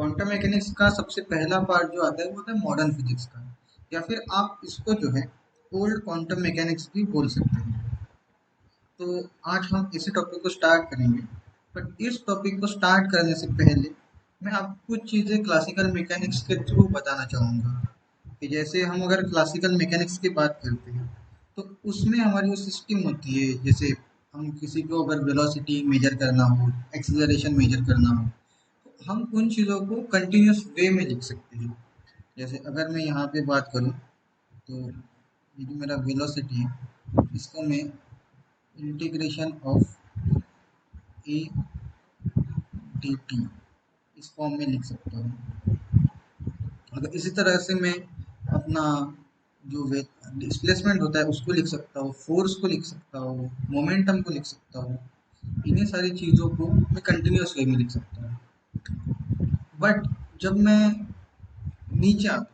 Quantum mechanics का सबसे पहला पार्ट जो आता है वो होता है मॉडर्न फिजिक्स का, या फिर आप इसको जो है ओल्ड क्वांटम मैकेनिक्स भी बोल सकते हैं। तो आज हम इसी टॉपिक को स्टार्ट करेंगे, बट इस टॉपिक को स्टार्ट करने से पहले मैं आपको कुछ चीज़ें क्लासिकल मैकेनिक्स के थ्रू बताना चाहूँगा। कि जैसे हम अगर क्लासिकल मैकेनिक्स की बात करते हैं तो उसमें हमारी जो सिस्टम होती है, जैसे हम किसी को अगर वेलोसिटी मेजर करना हो, एक्सीलरेशन मेजर करना हो, तो हम उन चीज़ों को कंटिन्यूस वे में लिख सकते हैं। जैसे अगर मैं यहाँ पे बात करूँ तो ये जो मेरा वेलोसिटी है इसको मैं integration of A D T इस फॉर्म में लिख सकता हूँ। अगर इसी तरह से मैं अपना जो डिस्प्लेसमेंट होता है उसको लिख सकता हूँ, फोर्स को लिख सकता हूँ, मोमेंटम को लिख सकता हूँ। इन्हीं सारी चीज़ों को मैं कंटिन्यूस वे में लिख सकता हूँ। बट जब मैं नीचे आता हूँ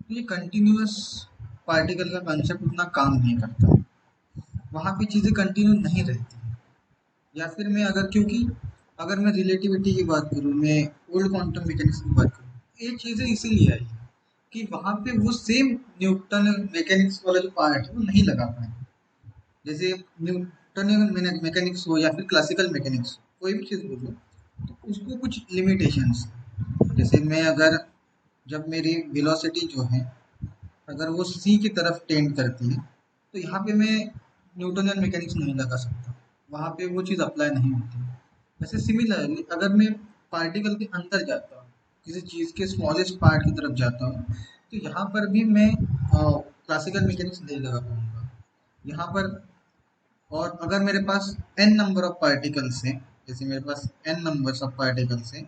तो ये कंटिन्यूस पार्टिकल का कंसेप्ट उतना काम नहीं करता। वहाँ पे चीज़ें कंटिन्यू नहीं रहती। या फिर मैं अगर क्योंकि अगर मैं रिलेटिविटी की बात करूँ, मैं ओल्ड क्वांटम मैकेनिक्स की बात करूँ, ये चीज़ें इसीलिए आई है कि वहाँ पे वो सेम न्यूटन मैकेनिक्स वाला जो पार्ट है वो नहीं लगा पाए। जैसे न्यूटन मैकेनिक्स हो या फिर क्लासिकल मैकेनिक्स हो, कोई भी चीज़ बोलो तो उसको कुछ लिमिटेशंस। जैसे मैं अगर जब मेरी वेलोसिटी जो है अगर वो सी की तरफ टेंड करती है तो यहाँ पे मैं न्यूटनियन मैकेनिक्स नहीं लगा सकता, वहाँ पे वो चीज़ अप्लाई नहीं होती। वैसे सिमिलरली अगर मैं पार्टिकल के अंदर जाता हूँ, किसी चीज़ के स्मॉलेस्ट पार्ट की तरफ जाता हूँ, तो यहाँ पर भी मैं क्लासिकल मैकेनिक्स नहीं लगा पाऊंगा। यहाँ पर और अगर मेरे पास n नंबर ऑफ पार्टिकल्स हैं, जैसे मेरे पास n नंबर्स ऑफ पार्टिकल्स हैं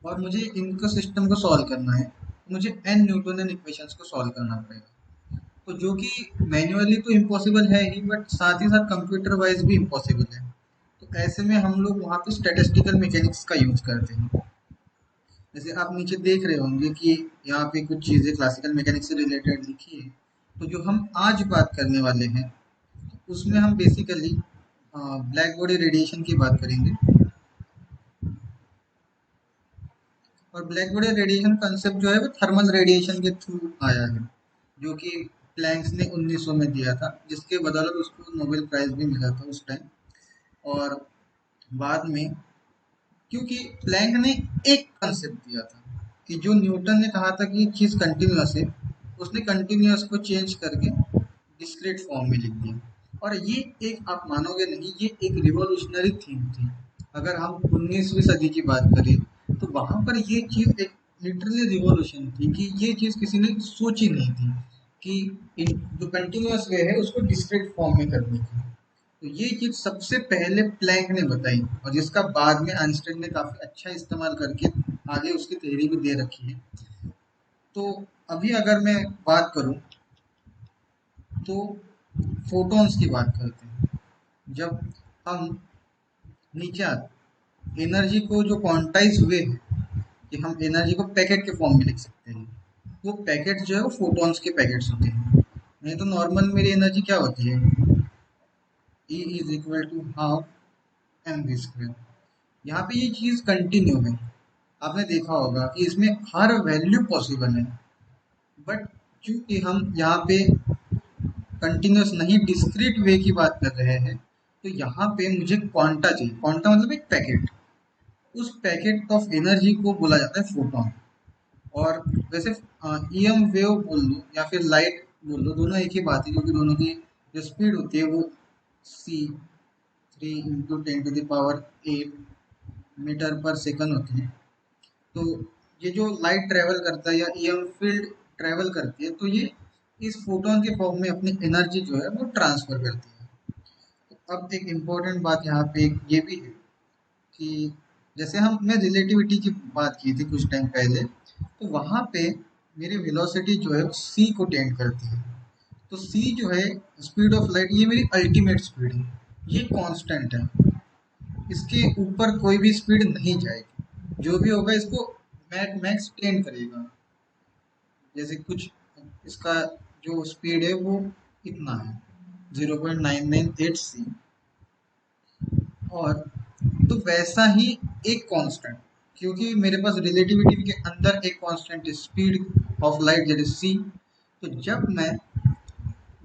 और मुझे इनको सिस्टम को सॉल्व करना है, मुझे n न्यूटोनियन इक्वेशंस को सॉल्व करना पड़ेगा। तो जो कि मैन्युअली तो इम्पॉसिबल है ही, बट साथ ही साथ कंप्यूटर वाइज भी इम्पॉसिबल है। तो ऐसे में हम लोग वहाँ पे स्टैटिस्टिकल मैकेनिक्स का यूज करते हैं। जैसे आप नीचे देख रहे होंगे कि यहाँ पे कुछ चीज़ें क्लासिकल मैकेनिक्स से रिलेटेड लिखी है। तो जो हम आज बात करने वाले हैं उसमें हम बेसिकली ब्लैक बॉडी रेडिएशन की बात करेंगे। और ब्लैक बॉडी रेडिएशन कंसेप्ट जो है वो थर्मल रेडिएशन के थ्रू आया है, जो कि प्लैंक्स ने 1900 में दिया था, जिसके बदौलत उसको नोबेल प्राइज भी मिला था उस टाइम। और बाद में क्योंकि प्लैंक ने एक कंसेप्ट दिया था कि जो न्यूटन ने कहा था कि चीज़ कंटिन्यूअस है, उसने कंटिन्यूअस को चेंज करके डिस्क्रीट फॉर्म में लिख दिया। और ये एक, आप मानोगे नहीं, ये एक रिवॉल्यूशनरी थीम थी। अगर हम 19वीं सदी की बात करें तो वहां पर ये चीज़ एक लिटरली रिवॉल्यूशन थी कि ये चीज़ किसी ने सोची नहीं थी कि जो कंटिन्यूअस वे है उसको डिस्क्रीट फॉर्म में करने की। तो ये चीज सबसे पहले प्लैंक ने बताई और जिसका बाद में आइंस्टाइन ने काफी अच्छा इस्तेमाल करके आगे उसकी थ्योरी भी दे रखी है। तो अभी अगर मैं बात करूं तो फोटॉन्स की बात करते हैं। जब हम नीचे आते एनर्जी को जो क्वांटाइज हुए हैं कि हम एनर्जी को पैकेट के फॉर्म में लिख सकते हैं, वो पैकेट जो है वो फोटॉन्स के पैकेट्स होते हैं। नहीं तो नॉर्मल मेरी एनर्जी क्या होती है, E is equal to half m v square. यहाँ पे ये चीज कंटिन्यू है। आपने देखा होगा कि इसमें हर वैल्यू पॉसिबल है, बट क्योंकि हम यहाँ पे कंटिन्यूस नहीं डिस्क्रीट वे की बात कर रहे हैं, तो यहाँ पे मुझे क्वांटा चाहिए। क्वांटा मतलब एक पैकेट, उस पैकेट ऑफ एनर्जी को बोला जाता है फोटोन। और वैसे ईएम वेव बोल लो या फिर लाइट बोल लो, दोनों एक ही बात है, क्योंकि दोनों की जो स्पीड होती है वो c 3 × 10⁻⁸ मीटर पर सेकंड होती है। तो ये जो लाइट ट्रेवल करता है या ईएम फील्ड ट्रेवल करती है, तो ये इस फोटोन के फॉर्म में अपनी एनर्जी जो है वो ट्रांसफर करती है। तो अब एक इम्पोर्टेंट बात यहाँ पे ये भी है कि जैसे हमने रिलेटिविटी की बात की थी कुछ टाइम पहले, तो वहाँ पे मेरी वेलोसिटी जो है सी को टेंड करती है। तो सी जो है स्पीड ऑफ लाइट, ये मेरी अल्टीमेट स्पीड है, ये कांस्टेंट है, इसके ऊपर कोई भी स्पीड नहीं जाएगी। जो भी होगा इसको मैक्स टेंड करेगा। जैसे कुछ इसका जो स्पीड है वो इतना है 0.998 सी। और तो वैसा ही एक कांस्टेंट क्योंकि मेरे पास रिलेटिविटी के अंदर एक constant speed of light that is c, तो जब मैं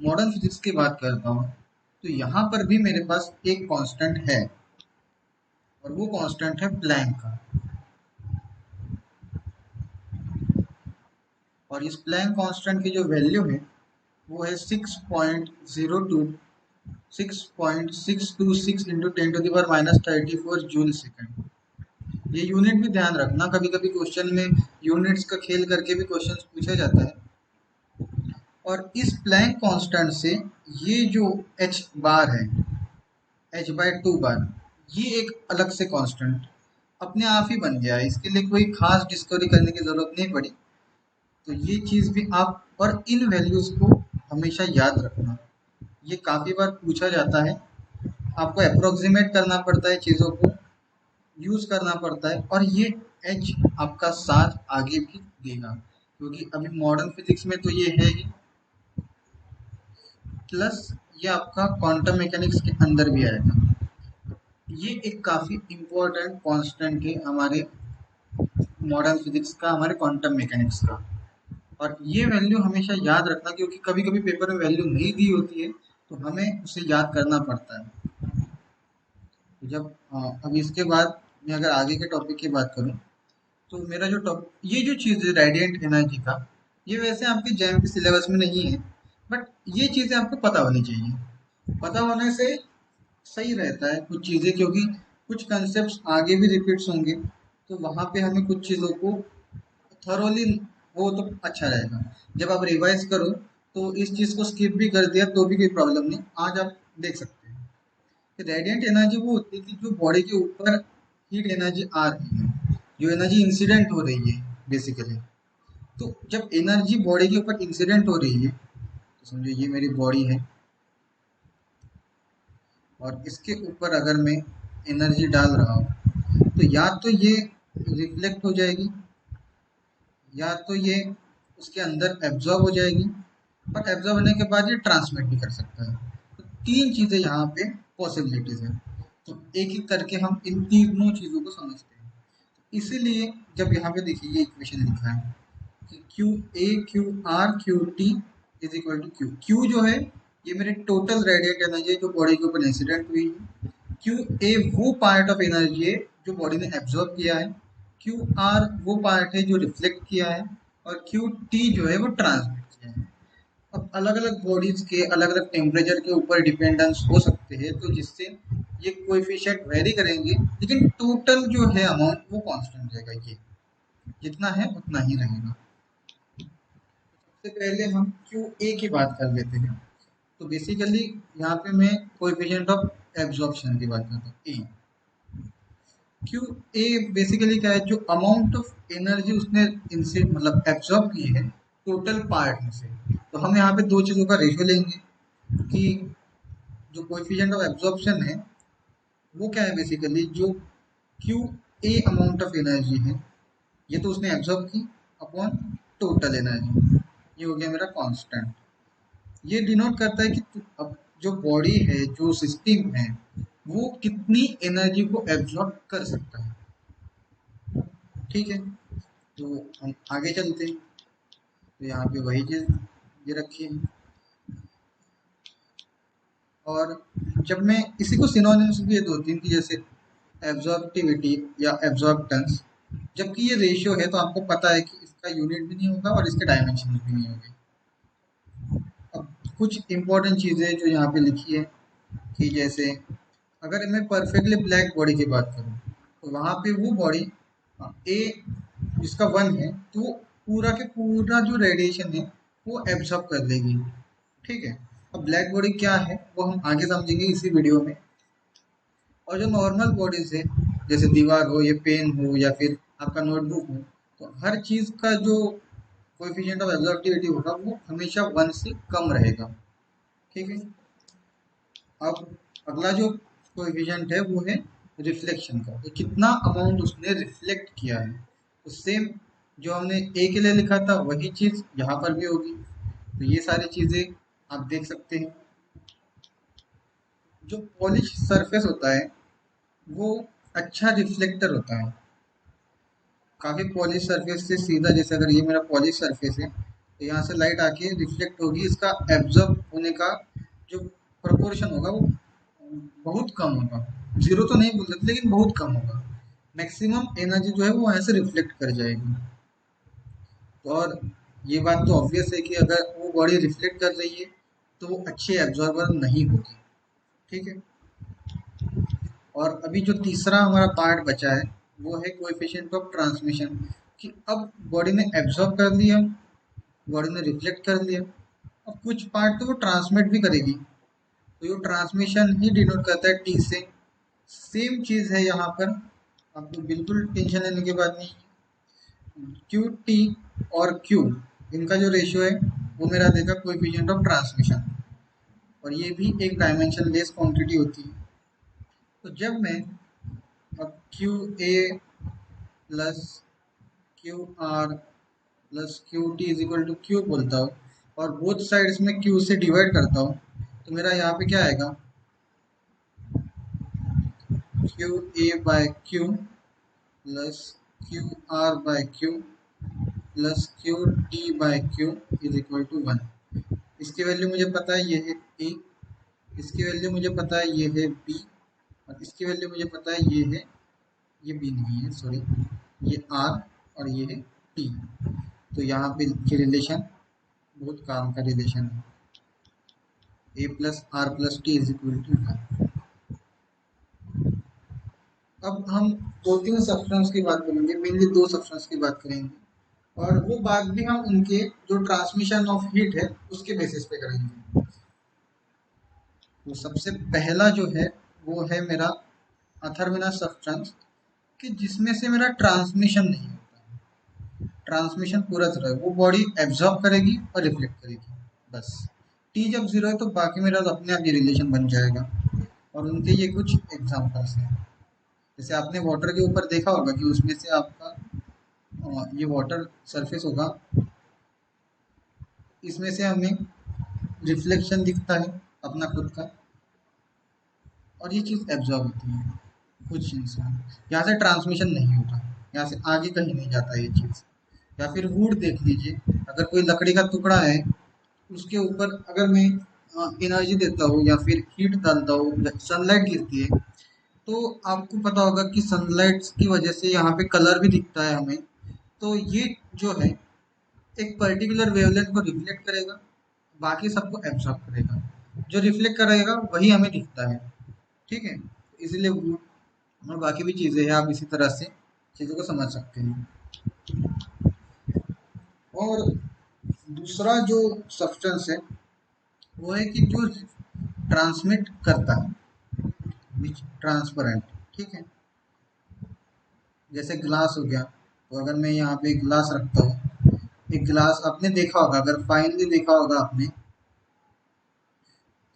मॉडर्न फिजिक्स की बात करता हूँ तो यहाँ पर भी मेरे पास एक कांस्टेंट है, और वो कांस्टेंट है प्लैंक का। और इस प्लैंक कांस्टेंट की जो वैल्यू है वो है 6.626 इंटू 10⁻⁻34 जूल सेकेंड। ये यूनिट भी ध्यान रखना, कभी कभी क्वेश्चन में यूनिट्स का खेल करके भी क्वेश्चन पूछा जाता है। और इस प्लैंक कांस्टेंट से ये जो h बार है, h/2 बार, ये एक अलग से कांस्टेंट अपने आप ही बन गया है, इसके लिए कोई खास डिस्कवरी करने की जरूरत नहीं पड़ी। तो ये चीज भी आप, और इन वैल्यूज को हमेशा याद रखना, ये काफी बार पूछा जाता है। आपको अप्रोक्सीमेट करना पड़ता है, चीजों को यूज करना पड़ता है, और ये एच आपका साथ आगे भी देगा, क्योंकि अभी मॉडर्न फिजिक्स में तो ये है ही, प्लस ये आपका क्वांटम मैकेनिक्स के अंदर भी आएगा। ये एक काफी इम्पोर्टेंट कांस्टेंट है हमारे मॉडर्न फिजिक्स का, हमारे क्वांटम मैकेनिक्स का। और ये वैल्यू हमेशा याद रखना, क्योंकि कभी कभी पेपर में वैल्यू नहीं दी होती है तो हमें उसे याद करना पड़ता है। तो जब अब इसके बाद मैं अगर आगे के टॉपिक की बात करूं, तो मेरा जो टॉपिक, ये जो चीज़ है रेडिएंट एनर्जी का, ये वैसे आपके जैम के सिलेबस में नहीं है, बट ये चीज़ें आपको पता होनी चाहिए। पता होने से सही रहता है कुछ चीज़ें, क्योंकि कुछ कंसेप्ट आगे भी रिपीट्स होंगे, तो वहाँ पे हमें कुछ चीज़ों को थरोली, वो तो अच्छा रहेगा। जब आप रिवाइज करो तो इस चीज़ को स्किप भी कर दिया तो भी कोई प्रॉब्लम नहीं, आज आप देख सकते हैं कि रेडिएंट एनर्जी वो होती है कि जो बॉडी के ऊपर हीट एनर्जी आ रही है, जो एनर्जी इंसिडेंट हो रही है बेसिकली। तो जब एनर्जी बॉडी के ऊपर इंसिडेंट हो रही है, तो समझो ये मेरी बॉडी है, और इसके ऊपर अगर मैं एनर्जी डाल रहा हूँ, तो या तो ये रिफ्लेक्ट हो जाएगी, या तो ये उसके अंदर एब्जॉर्ब हो जाएगी, और एब्जॉर्ब होने के बाद ये ट्रांसमिट भी कर सकता है। तो तीन चीज़ें यहाँ पे पॉसिबिलिटीज हैं। तो एक एक करके हम इन तीनों चीज़ों को समझते हैं। इसीलिए जब यहाँ पे देखिए ये इक्वेशन लिखा है कि q a q r q t is equal to q, q जो है ये मेरे टोटल रेडिएट एनर्जी है जो बॉडी के ऊपर इंसिडेंट हुई है। क्यू ए वो पार्ट ऑफ एनर्जी है जो बॉडी ने एब्जॉर्ब किया है। क्यू आर वो पार्ट है जो रिफ्लेक्ट किया है। और क्यू टी जो है वो ट्रांसमिट किया है। अब अलग अलग बॉडीज के अलग अलग टेम्परेचर के ऊपर डिपेंडेंस हो सकते हैं, तो जिससे ये कोएफिशिएंट वेरी करेंगे, लेकिन टोटल जो है अमाउंट वो कांस्टेंट रहेगा, ये जितना है उतना ही रहेगा। सबसे पहले हम क्यू ए की बात कर लेते हैं। तो बेसिकली यहाँ पे मैं कोएफिशिएंट ऑफ एब्जॉर्प्शन की बात करता हूँ, ए। क्यू ए बेसिकली क्या है, जो अमाउंट ऑफ एनर्जी उसने इनसे मतलब एब्जॉर्ब की है टोटल पार्ट में से। तो हम यहाँ पे दो चीज़ों का रेशियो लेंगे कि जो कोएफिशिएंट ऑफ एब्जॉर्प्शन है वो क्या है, बेसिकली जो Q A amount of energy है, ये तो उसने एब्जॉर्ब की अपॉन टोटल एनर्जी, ये हो गया मेरा कांस्टेंट। ये डिनोट करता है कि अब जो बॉडी है, जो सिस्टम है, वो कितनी एनर्जी को एब्जॉर्ब कर सकता है। ठीक है, तो हम आगे चलते हैं। तो यहाँ पे वही चीज ये रखी है। और जब मैं इसी को सिनोनिम्स भी दो तीन की, जैसे एब्जॉर्बिविटी या एब्जॉर्बटेंस, जबकि ये रेशियो है तो आपको पता है कि इसका यूनिट भी नहीं होगा और इसके डायमेंशन भी नहीं होंगे। अब कुछ इंपॉर्टेंट चीज़ें जो यहाँ पे लिखी है कि जैसे अगर मैं परफेक्टली ब्लैक बॉडी की बात करूँ, तो वहाँ पे वो बॉडी ए जिसका 1 है, तो वो पूरा के पूरा जो रेडिएशन है वो एब्जॉर्ब कर लेगी। ठीक है, अब ब्लैक बॉडी क्या है वो हम आगे समझेंगे इसी वीडियो में। और जो नॉर्मल बॉडीज है, जैसे दीवार हो, या पेन हो, या फिर आपका नोटबुक हो, तो हर चीज़ का जो कोएफिशिएंट ऑफ एब्जॉर्बिविटी होगा वो हमेशा 1 से कम रहेगा। ठीक है, अब अगला जो कोएफिशिएंट है वो है रिफ्लेक्शन का, तो कितना अमाउंट उसने रिफ्लेक्ट किया है। तो सेम जो हमने ए के लिए लिखा था वही चीज़ यहाँ पर भी होगी। तो ये सारी चीज़ें आप देख सकते हैं। जो पॉलिश सरफेस होता है वो अच्छा रिफ्लेक्टर होता है। काफ़ी पॉलिश सरफेस से सीधा, जैसे अगर ये मेरा पॉलिश सरफेस है तो यहाँ से लाइट आके रिफ्लेक्ट होगी, इसका एब्जॉर्ब होने का जो प्रोपोर्शन होगा वो बहुत कम होगा। जीरो तो नहीं बोल सकते लेकिन बहुत कम होगा। मैक्सिमम एनर्जी जो है वो वहाँ से रिफ्लेक्ट कर जाएगी। और ये बात तो ऑब्वियस है कि अगर वो बॉडी रिफ्लेक्ट कर रही है तो वो अच्छी एब्जॉर्बर नहीं होगी। ठीक है। और अभी जो तीसरा हमारा पार्ट बचा है वो है कोएफिशिएंट ऑफ ट्रांसमिशन, कि अब बॉडी ने एब्जॉर्ब कर लिया, बॉडी ने रिफ्लेक्ट कर लिया, और कुछ पार्ट तो वो ट्रांसमिट भी करेगी, तो ये ट्रांसमिशन ही डिनोट करता है टी से। सेम चीज़ है यहाँ पर, आपको बिल्कुल टेंशन लेने की बात नहीं। क्यू टी और क्यू, इनका जो रेशियो है वो मेरा देगा कोएफिशिएंट ऑफ ट्रांसमिशन, और ये भी एक डायमेंशन लेस क्वांटिटी होती है। तो जब मैं अब q a plus q r plus q t is equal to q बोलता हूँ और बोथ साइड्स में क्यू से डिवाइड करता हूँ, तो मेरा यहाँ पे क्या आएगा, q a by q plus q r by q plus q t by q is equal to 1। इसकी वैल्यू मुझे पता है ये है ए, इसकी वैल्यू मुझे पता है ये है बी, और इसकी वैल्यू मुझे पता है ये है, ये बी नहीं है सॉरी, ये आर और ये है टी। तो यहाँ पे ये रिलेशन बहुत काम का रिलेशन है, A plus R plus T is equal to 1। अब हम दो तीन सब्सटेंस की बात करेंगे, मेनली दो सब्सटेंस की बात करेंगे, और वो बात भी हम उनके जो ट्रांसमिशन ऑफ हीट है उसके बेसिस पे करेंगे। तो सबसे पहला जो है वो है मेरा अथर्मिनस सब्सटेंस, कि जिसमें से मेरा ट्रांसमिशन नहीं होता, ट्रांसमिशन पूरा तरह है, वो बॉडी एब्जॉर्ब करेगी और रिफ्लेक्ट करेगी बस। टी जब जीरो है तो बाकी मेरा अपने आप ये रिलेशन बन जाएगा। और उनके ये कुछ एग्जांपल्स हैं, जैसे आपने वाटर के ऊपर देखा होगा कि उसमें से आपका ये वाटर सरफेस होगा, इसमें से हमें रिफ्लेक्शन दिखता है अपना खुद का, और ये चीज़ एब्जॉर्ब होती है कुछ चीज़ में, यहाँ से ट्रांसमिशन नहीं होता, यहाँ से आगे कहीं नहीं जाता ये चीज़। या फिर वुड देख लीजिए, अगर कोई लकड़ी का टुकड़ा है उसके ऊपर अगर मैं एनर्जी देता हूँ या फिर हीट डालता हूँ, सनलाइट गिरती है, तो आपको पता होगा कि सनलाइट की वजह से यहाँ पे कलर भी दिखता है हमें। तो ये जो है एक पर्टिकुलर वेवलेंथ को रिफ्लेक्ट करेगा, बाकी सबको एब्जॉर्ब करेगा, जो रिफ्लेक्ट करेगा वही हमें दिखता है। ठीक है, इसलिए और बाकी भी चीज़ें हैं, आप इसी तरह से चीज़ों को समझ सकते हैं। और दूसरा जो सब्सटेंस है वो है कि जो ट्रांसमिट करता है, विच ट्रांसपेरेंट। ठीक है, जैसे ग्लास हो गया, तो अगर मैं यहाँ पे एक ग्लास रखता हूँ, एक ग्लास आपने देखा होगा, अगर फाइनली देखा होगा आपने,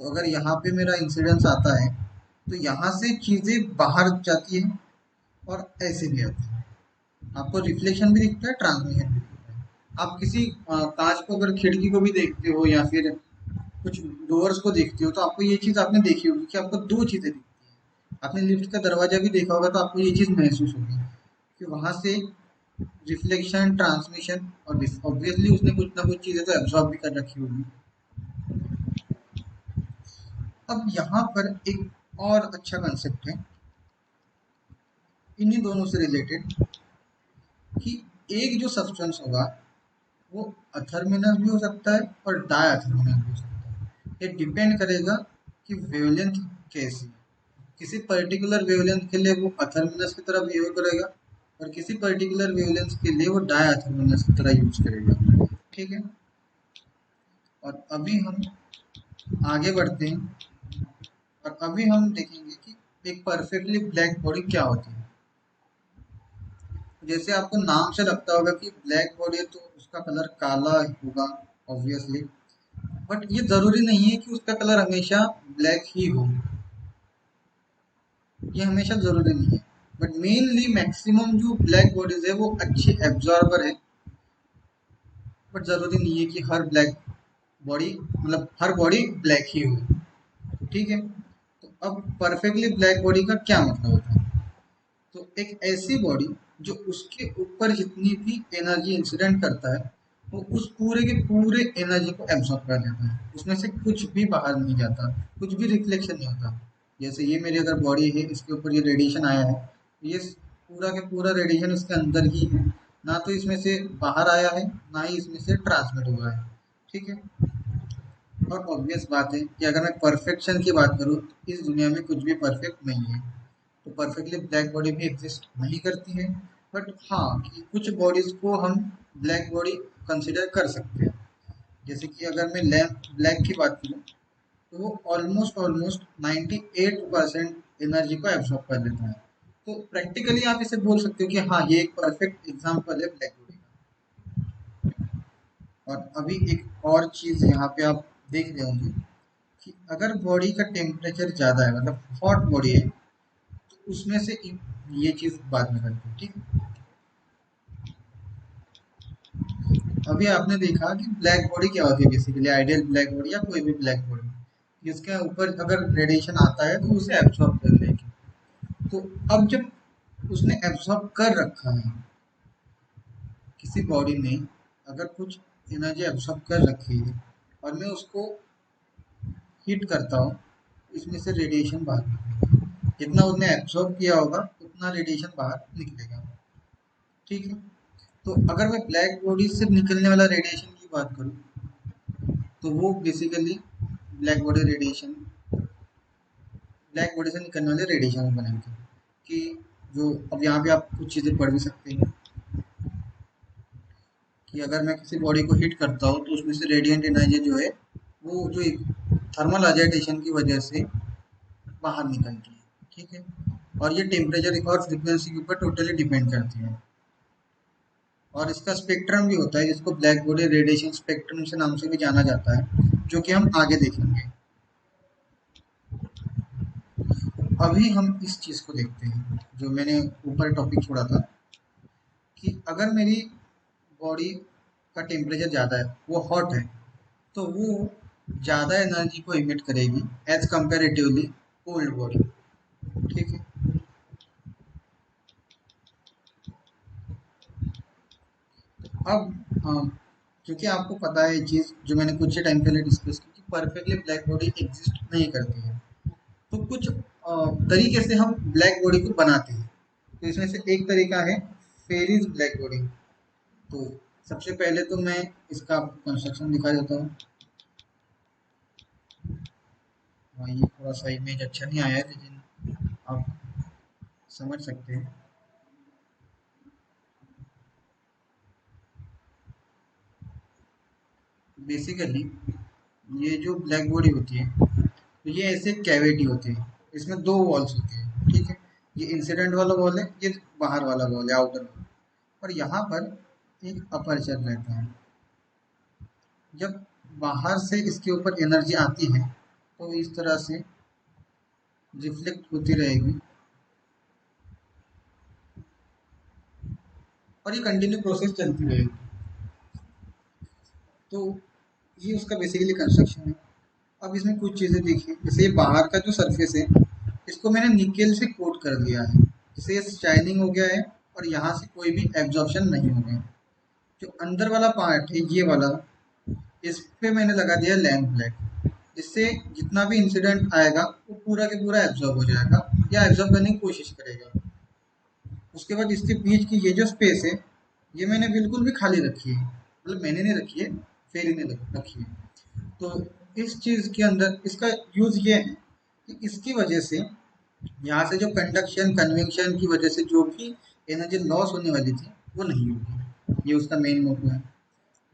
तो अगर यहाँ पे मेरा इंसिडेंस आता है तो यहाँ से चीज़ें बाहर जाती है और ऐसे भी आती है, आपको रिफ्लेक्शन भी दिखता है, ट्रांसमिशन भी दिखता है। आप किसी कांच को अगर खिड़की को भी देखते हो या फिर कुछ डोर्स को देखते हो तो आपको ये चीज़ आपने देखी होगी कि आपको दो चीज़ें दिखती है। आपने लिफ्ट का दरवाजा भी देखा होगा तो आपको ये चीज़ महसूस होगी कि वहाँ से रिफ्लेक्शन, ट्रांसमिशन, और ऑब्वियसली उसने कुछ ना कुछ चीज़ें तो एब्जॉर्ब भी कर रखी होगी। अब यहाँ पर एक और अच्छा कंसेप्ट है इन्हीं दोनों से रिलेटेड, कि एक जो सब्सटेंस होगा वो अथर्मिनस भी हो सकता है और डाई अथर्मिनस भी हो सकता है। ये डिपेंड करेगा कि वेवलेंथ कैसी है। किसी पर्टिकुलर वेवलेंथ के लिए वो अथर्मिनस की तरह बिहेव करेगा और किसी पर्टिकुलर वेवलेंथ के लिए वो डाई अथर्मिनस की तरह यूज करेगा। ठीक है, और अभी हम आगे बढ़ते हैं और अभी हम देखेंगे कि एक परफेक्टली ब्लैक बॉडी क्या होती है। जैसे आपको नाम से लगता होगा कि ब्लैक बॉडी है तो उसका कलर काला होगा ऑब्वियसली, बट ये जरूरी नहीं है कि उसका कलर हमेशा ब्लैक ही हो, ये हमेशा जरूरी नहीं है। बट मेनली मैक्सिमम जो ब्लैक बॉडीज है वो अच्छी एब्जॉर्बर है, बट जरूरी नहीं है कि हर ब्लैक बॉडी, मतलब हर बॉडी ब्लैक ही हो। ठीक है, तो अब परफेक्टली ब्लैक बॉडी का क्या मतलब होता है। तो एक ऐसी बॉडी जो उसके ऊपर जितनी भी एनर्जी इंसिडेंट करता है वो उस पूरे के पूरे एनर्जी को एब्जॉर्ब कर लेता है, उसमें से कुछ भी बाहर नहीं जाता, कुछ भी रिफ्लेक्शन नहीं होता। जैसे ये मेरी अगर बॉडी है, इसके ऊपर ये रेडिएशन आया है, ये पूरा के पूरा रेडिएशन इसके अंदर ही है, ना तो इसमें से बाहर आया है, ना ही इसमें से ट्रांसमिट हुआ है। ठीक है। और ऑब्वियस बात है कि अगर मैं परफेक्शन की बात करूँ, इस दुनिया में कुछ भी परफेक्ट नहीं है। तो परफेक्टली ब्लैक बॉडी भी एग्जिस्ट नहीं करती है, बट हाँ कि कुछ बॉडीज को हम ब्लैक बॉडी कंसिडर कर सकते हैं। जैसे कि अगर मैं लैम्प ब्लैक की बात करूँ, तो वो ऑलमोस्ट ऑलमोस्ट 98% एनर्जी को एब्सॉर्ब कर लेता है। तो प्रैक्टिकली आप इसे बोल सकते हो कि हाँ ये एक परफेक्ट एग्जाम्पल है ब्लैक बॉडी का। और अभी एक और चीज़ यहाँ पे आप देख रहे होंगे कि अगर बॉडी का टेम्परेचर ज़्यादा है, मतलब हॉट बॉडी है, तो उसमें से ये चीज़ बाद में करते हैं। ठीक है। अभी आपने देखा कि ब्लैक बॉडी क्या होती है, बेसिकली आइडियल ब्लैक बॉडी या कोई भी ब्लैक बॉडी, इसके ऊपर अगर रेडिएशन आता है तो उसे एब्सॉर्ब कर लेगी। तो अब जब उसने एब्सॉर्ब कर रखा है, किसी बॉडी ने अगर कुछ एनर्जी एब्सॉर्ब कर रखी है और मैं उसको हीट करता हूँ, इसमें से रेडिएशन बाहर निकलेगा। जितना उसने एब्सॉर्ब किया होगा उतना रेडिएशन बाहर निकलेगा। ठीक है। तो अगर मैं ब्लैक बॉडी से निकलने वाला रेडिएशन की बात करूँ, तो वो basically black body radiation, black body से निकलने वाले रेडिएशन बनेंगे। कि जो अब यहाँ पे आप कुछ चीज़ें पढ़ भी सकते हैं कि अगर मैं किसी बॉडी को हीट करता हूँ तो उसमें से रेडिएंट एनर्जी जो है वो जो एक थर्मल अजाइटेशन की वजह से बाहर निकलती है। ठीक है। और ये टेम्परेचर और फ्रीक्वेंसी के ऊपर टोटली डिपेंड करती है। और इसका स्पेक्ट्रम भी होता है जिसको ब्लैक बॉडी रेडिएशन स्पेक्ट्रम से नाम से भी जाना जाता है, जो कि हम आगे देखेंगे। अभी हम इस चीज़ को देखते हैं जो मैंने ऊपर टॉपिक छोड़ा था, कि अगर मेरी बॉडी का टेम्परेचर ज़्यादा है, वो हॉट है, तो वो ज़्यादा एनर्जी को इमिट करेगी एज कंपेरेटिवली कोल्ड बॉडी। ठीक है। अब क्योंकि आपको पता है ये चीज़ जो मैंने कुछ ही टाइम पहले डिस्कस की कि परफेक्टली ब्लैक बॉडी एग्जिस्ट नहीं करती है, तो कुछ तरीके से हम ब्लैक बॉडी को बनाते हैं। तो इसमें से एक तरीका है फेरिज ब्लैक बॉडी। तो सबसे पहले तो मैं इसका आपको कंस्ट्रक्शन दिखा देता हूँ। ये थोड़ा सा इमेज अच्छा नहीं आया है, लेकिन आप समझ सकते हैं। बेसिकली ये जो ब्लैक बॉडी होती है, तो ये ऐसे कैविटी होती है, इसमें दो वॉल्स होती है। ठीक है। ये इंसिडेंट वाला वॉल है, ये बाहर वाला वॉल है, आउटर वॉल। और यहाँ पर एक अपर्चर रहता है। जब बाहर से इसके ऊपर एनर्जी आती है तो इस तरह से रिफ्लेक्ट होती रहेगी, और ये कंटिन्यू प्रोसेस चलती रहेगी। तो ये उसका बेसिकली कंस्ट्रक्शन है। अब इसमें कुछ चीज़ें देखिए, जैसे ये बाहर का जो सरफेस है, इसको मैंने निकेल से कोट कर दिया है, जिससे ये शाइनिंग हो गया है और यहाँ से कोई भी एब्जॉर्प्शन नहीं हो गया। जो अंदर वाला पार्ट है ये वाला, इस पे मैंने लगा दिया लैम्प ब्लैक, जिससे जितना भी इंसिडेंट आएगा वो पूरा के पूरा एब्जॉर्ब हो जाएगा या एब्जॉर्ब करने की कोशिश करेगा। उसके बाद इसके बीच की ये जो स्पेस है, ये मैंने बिल्कुल भी खाली रखी है, मतलब मैंने नहीं रखी है, फेरी ने रखी है। तो इस चीज़ के अंदर इसका यूज़ ये है कि इसकी वजह से यहाँ से जो कंडक्शन कन्वेक्शन की वजह से जो भी एनर्जी लॉस होने वाली थी वो नहीं होगी। ये उसका मेन मोटो है।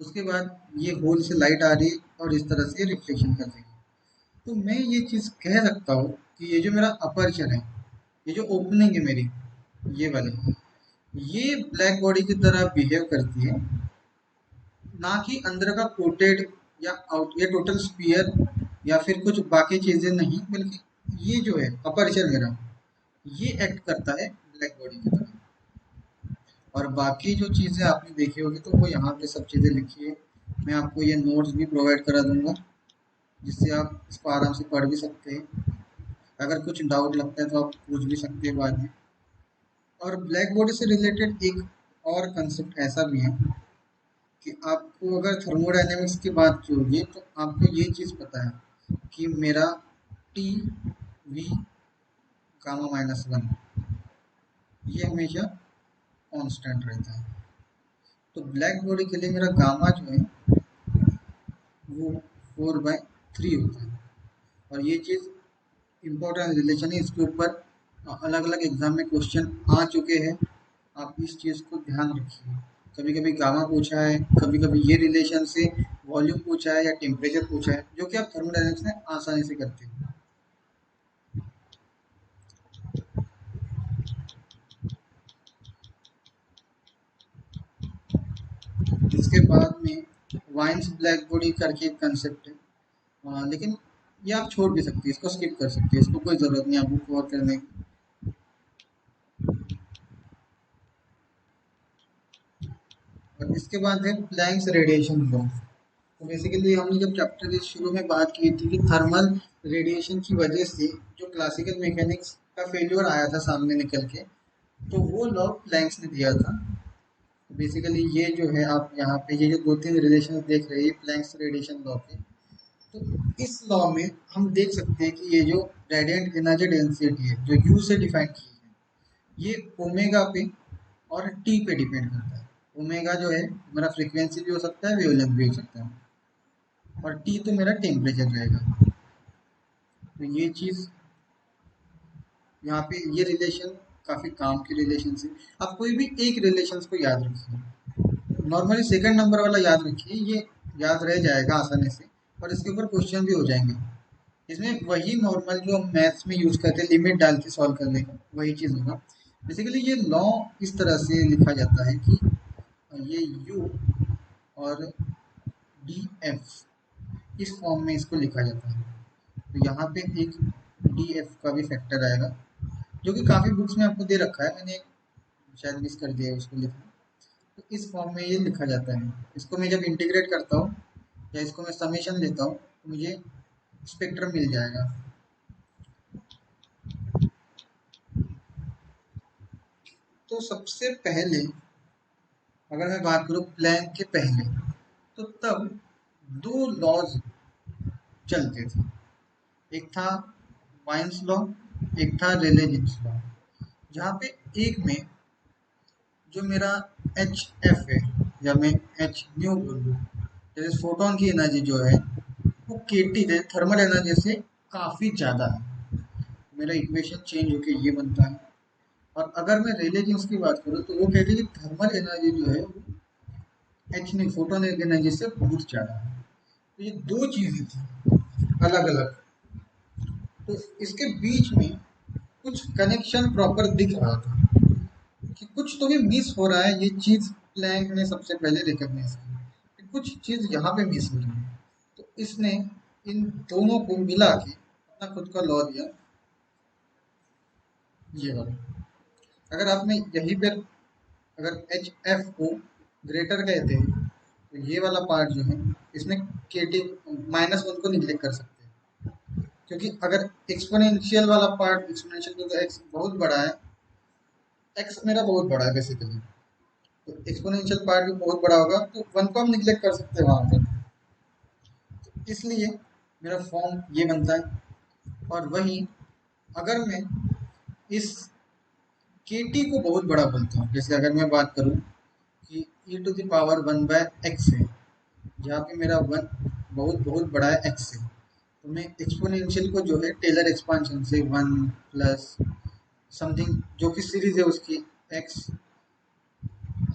उसके बाद ये होल से लाइट आ रही और इस तरह से रिफ्लेक्शन कर रही है। तो मैं ये चीज़ कह सकता हूँ कि ये जो मेरा अपर्चर है, ये जो ओपनिंग है मेरी, ये वाली, ये ब्लैक बॉडी की तरह बिहेव करती है, ना कि अंदर का कोटेड या आउट या टोटल स्पीयर या फिर कुछ बाकी चीज़ें नहीं, बल्कि ये जो है अपर्चर मेरा, ये एक्ट करता है ब्लैक बॉडी की तरह। और बाकी जो चीज़ें आपने देखी होगी तो वो यहाँ पे सब चीज़ें लिखी है। मैं आपको ये नोट्स भी प्रोवाइड करा दूंगा, जिससे आप इसको आराम से पढ़ भी सकते हैं। अगर कुछ डाउट लगता है तो आप पूछ भी सकते हैं बाद में। और ब्लैक बॉडी से रिलेटेड एक और कंसेप्ट ऐसा भी है कि आपको अगर थर्मोडायनेमिक्स की बात की होगी तो आपको ये चीज़ पता है कि मेरा टी वी गामा-1 ये हमेशा कांस्टेंट रहता है। तो ब्लैक बॉडी के लिए मेरा गामा जो है वो 4/3 होता है। और ये चीज़ इम्पोर्टेंट रिलेशन है, इसके ऊपर अलग अलग एग्जाम में क्वेश्चन आ चुके हैं। आप इस चीज़ को ध्यान रखिए। कभी कभी गामा पूछा है, कभी कभी ये रिलेशन से वॉल्यूम पूछा है या टेम्परेचर पूछा है, जो कि आप थर्मोडायनेमिक्स में आसानी से करते हैं। इसके बाद में वाइन्स ब्लैक बॉडी करके एक कंसेप्ट है। लेकिन ये आप छोड़ भी सकते हैं, इसको स्किप कर सकते हैं, इसको कोई ज़रूरत नहीं आपको कवर करने की। और इसके बाद है प्लैंक्स रेडिएशन लॉ। तो बेसिकली हमने जब चैप्टर के शुरू में बात की थी कि थर्मल रेडिएशन की वजह से जो क्लासिकल मैकेनिक्स का फेल्योर आया था सामने निकल के, तो वो लॉ प्लैंक्स ने दिया था। बेसिकली ये जो है आप यहाँ पे ये जो दो तीन रिलेशन देख रहे हैं प्लैंक्स रेडिएशन लॉ के, तो इस लॉ में हम देख सकते हैं कि ये जो रेडिएंट एनर्जी डेंसिटी है जो यू से डिफाइन की है, ये ओमेगा पे और टी पे डिपेंड करता है। ओमेगा जो है मेरा फ्रीक्वेंसी भी हो सकता है, वेवलेंथ भी हो सकता है, और टी तो मेरा टेम्परेचर रहेगा। तो ये चीज़ यहाँ पे ये रिलेशन काफ़ी काम की रिलेशन है। आप कोई भी एक रिलेशन को याद रखिए, नॉर्मली सेकंड नंबर वाला याद रखिए, ये याद रह जाएगा आसानी से और इसके ऊपर क्वेश्चन भी हो जाएंगे। इसमें वही नॉर्मल जो हम मैथ्स में यूज़ करते हैं लिमिट डाल के सॉल्व करने का, वही चीज़ होगा। बेसिकली ये लॉ इस तरह से लिखा जाता है कि ये यू और डी एफ इस फॉर्म में इसको लिखा जाता है। तो यहाँ पे एक डी एफ का भी फैक्टर आएगा, जो कि काफ़ी बुक्स में आपको दे रखा है, मैंने शायद मिस कर दिया है उसको लिखना। तो इस फॉर्म में ये लिखा जाता है। इसको मैं जब इंटीग्रेट करता हूँ या इसको मैं समेशन लेता हूँ तो मुझे स्पेक्ट्रम मिल जाएगा। तो सबसे पहले अगर मैं बात करूँ प्लैंक के पहले, तो तब दो लॉज चलते थे। एक था वाइन्स लॉ, एक था रेले जीन्स लॉ। जहाँ पे एक में जो मेरा एच एफ है या मैं एच न्यू बोल दूँ, जैसे फोटोन की एनर्जी जो है वो के टी है थर्मल एनर्जी से काफ़ी ज़्यादा है। मेरा इक्वेशन चेंज होके ये बनता है। और अगर मैं रेले जीन्स की बात करूँ तो वो कहते हैं कि थर्मल एनर्जी जो है वो एच नहीं फोटोन एनर्जी से बहुत ज़्यादा है। तो ये दो चीज़ें थी अलग अलग। तो इसके बीच में कुछ कनेक्शन प्रॉपर दिख रहा था कि कुछ तो भी मिस हो रहा है। ये चीज़ प्लैंक ने सबसे पहले रिकॉग्नाइज की कि कुछ चीज़ यहाँ पे मिस हो रही है। तो इसने इन दोनों को मिला के अपना खुद का लॉ दिया, ये वाला। अगर आपने यहीं पर अगर एच एफ को ग्रेटर कहते हैं तो ये वाला पार्ट जो है इसमें के टी -1 को निग्लेक्ट कर सकते हैं, क्योंकि अगर एक्सपोनेंशियल वाला पार्ट, एक्सपोनेंशियल तो एक्स बहुत बड़ा है, एक्स मेरा बहुत बड़ा है बेसिकली, तो एक्सपोनेंशियल पार्ट भी बहुत बड़ा होगा, तो 1 को हम निग्लेक्ट कर सकते हैं वहाँ पर। तो इसलिए मेरा फॉर्म ये बनता है। और वहीं अगर मैं इस के टी को बहुत बड़ा बोलता हूँ, जैसे अगर मैं बात करूँ कि e⁻1/x है, जहाँ पे मेरा 1 बहुत बहुत बड़ा है x से, तो मैं एक्सपोनेंशियल को जो है टेलर एक्सपांशन से 1 प्लस समथिंग जो कि सीरीज है उसकी x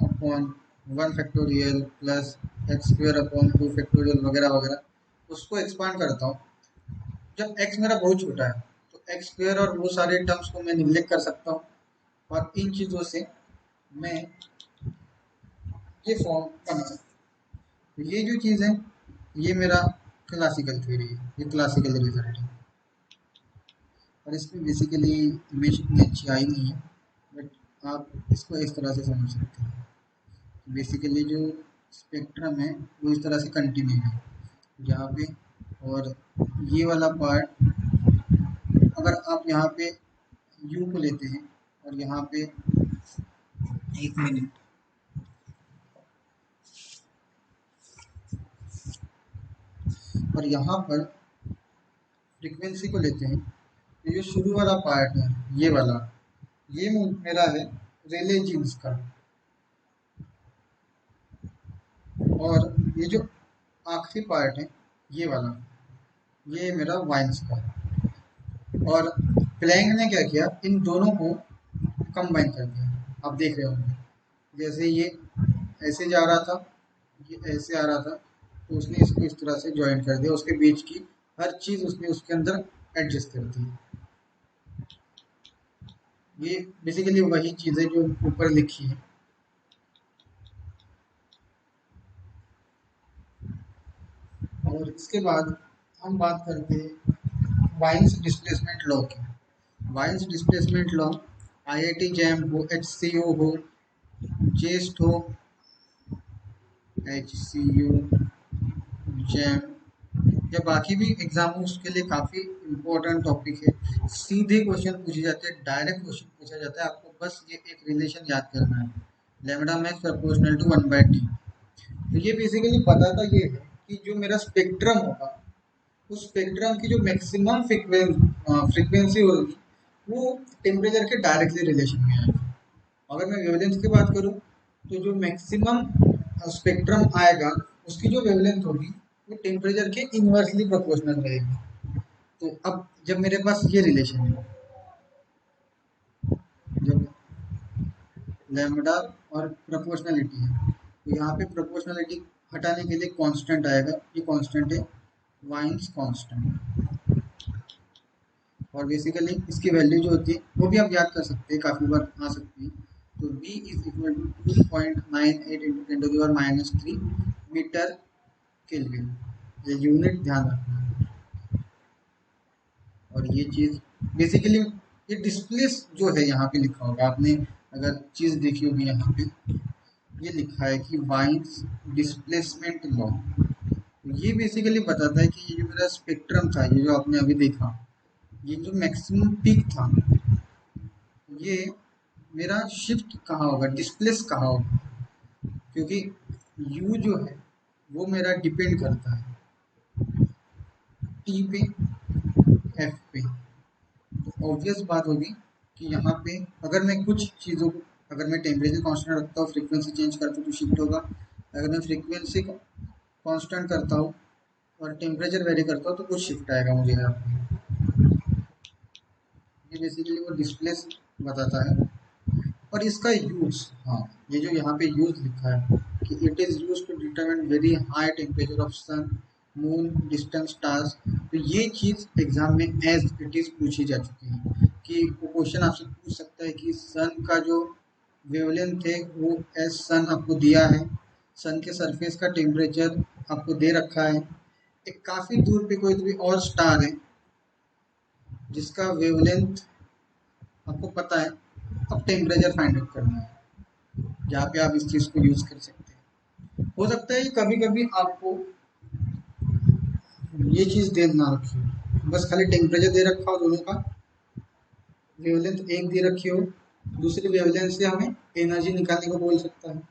upon 1 factorial plus x square upon 2 factorial वगैरह वगैरह, उसको एक्सपांड करता हूँ। जब x मेरा बहुत छोटा है तो एक्स स्क्वायर और वो सारे टर्म्स को मैं निग्लेक्ट कर सकता हूँ, और इन चीज़ों से मैं ये फॉर्म बना सकता हूँ। तो ये जो चीज़ है ये मेरा क्लासिकल थ्योरी है, ये क्लासिकल रिजल्ट है। और इसमें बेसिकली इमेज इतनी अच्छी आई नहीं है, बट आप इसको इस तरह से समझ सकते हैं। बेसिकली जो स्पेक्ट्रम है वो इस तरह से कंटिन्यू है यहाँ पे, और ये वाला पार्ट अगर आप यहाँ पे यू को लेते हैं और यहाँ पे एक मिनट। और यहाँ पर फ्रीक्वेंसी को लेते हैं। ये जो शुरू वाला पार्ट है, ये वाला, ये मेरा है रेले जीन्स का। और ये जो आखिरी पार्ट है, ये वाला, ये मेरा वाइन्स का। और प्लैंक ने क्या किया, इन दोनों को कंबाइन कर दिया। आप देख रहे होंगे, जैसे ये ऐसे जा रहा था, ये ऐसे आ रहा था, तो उसने इसको इस तरह से ज्वाइन कर दिया। उसके बीच की हर चीज उसने उसके अंदर एडजस्ट कर दी। ये बेसिकली वही चीज है जो ऊपर लिखी है। और इसके बाद हम बात करते हैं वाइन्स डिस्प्लेसमेंट लॉ की। Wien's displacement law IIT JAM हो, एचसीयू हो, जेस्ट हो, एचसीयू, जैम या बाकी भी एग्जाम हो, उसके लिए काफ़ी इम्पोर्टेंट टॉपिक है। सीधे क्वेश्चन पूछे जाते हैं, डायरेक्ट क्वेश्चन पूछा जाता है। आपको बस ये एक रिलेशन याद करना है, lambda max proportional to 1/t। तो ये बेसिकली बताता ये है कि जो मेरा स्पेक्ट्रम होगा, उस स्पेक्ट्रम की जो मैक्सिमम फ्रीक्वेंसी होगी, वो टेम्परेचर के डायरेक्टली रिलेशन में आएगी। अगर मैं वेवलेंथ की बात करूँ, तो जो मैक्सिमम स्पेक्ट्रम आएगा, उसकी जो वेवलेंथ होगी, वो टेम्परेचर के इन्वर्सली प्रोपोर्शनल रहेगी। तो अब जब मेरे पास ये रिलेशन है, जब लैम्बडा और प्रोपोर्शनलिटी है, तो यहाँ पे प्रोपोर्शनलिटी हटाने के लिए कांस्टेंट आएगा। ये कांस्टेंट है वाइन्स कांस्टेंट। और बेसिकली इसकी वैल्यू जो होती है वो भी आप याद कर सकते हैं, काफ़ी बार आ सकती है। तो V is equal to 2.98 into 10⁻³ metre kelvin. ये यूनिट ध्यान रखना है। और ये चीज़ बेसिकली, ये डिस्प्लेस जो है यहाँ पे लिखा होगा, आपने अगर चीज़ देखी होगी, यहाँ पे ये लिखा है कि वाइन्स डिस्प्लेसमेंट लॉ। ये बेसिकली बताता है कि ये जो मेरा स्पेक्ट्रम था, ये जो आपने अभी देखा, ये जो मैक्सिमम पीक था, ये मेरा शिफ्ट कहाँ होगा, डिस्प्लेस कहाँ होगा। क्योंकि यू जो है वो मेरा डिपेंड करता है टी पे, एफ पे। तो ऑब्वियस बात होगी कि यहाँ पे अगर मैं कुछ चीज़ों को, अगर मैं टेम्परेचर कांस्टेंट रखता हूँ, फ्रीक्वेंसी चेंज करता हूँ, तो शिफ्ट होगा। अगर मैं फ्रीक्वेंसी को कांस्टेंट करता हूँ और टेम्परेचर वेरी करता हूँ, तो कुछ शिफ्ट आएगा मुझे यहाँ पे। ये बेसिकली वो डिस्प्लेस बताता है। और इसका यूज, हाँ, ये जो यहाँ पे यूज लिखा है कि it is use to determine very high temperature of sun, moon, distance stars. तो ये चीज एग्जाम में एज इट इज पूछी जा चुकी है कि वो क्वेश्चन आपसे पूछ सकता है कि सन का जो वेवलेंथ है वो एज सन आपको दिया है, सन के सरफेस का टेम्परेचर आपको दे रखा है, एक काफी दूर पे कोई भी और स्टार है जिसका वेवलेंथ आपको पता है, अब टेम्परेचर फाइंड आउट करना है, जहाँ पे आप इस चीज़ को यूज़ कर सकते हैं। हो सकता है कभी कभी आपको ये चीज़ दे ना रखी हो, बस खाली टेम्परेचर दे रखा हो दोनों का, वेवलेंथ एक दे रखी हो, दूसरी वेवलेंथ से हमें एनर्जी निकालने को बोल सकता है,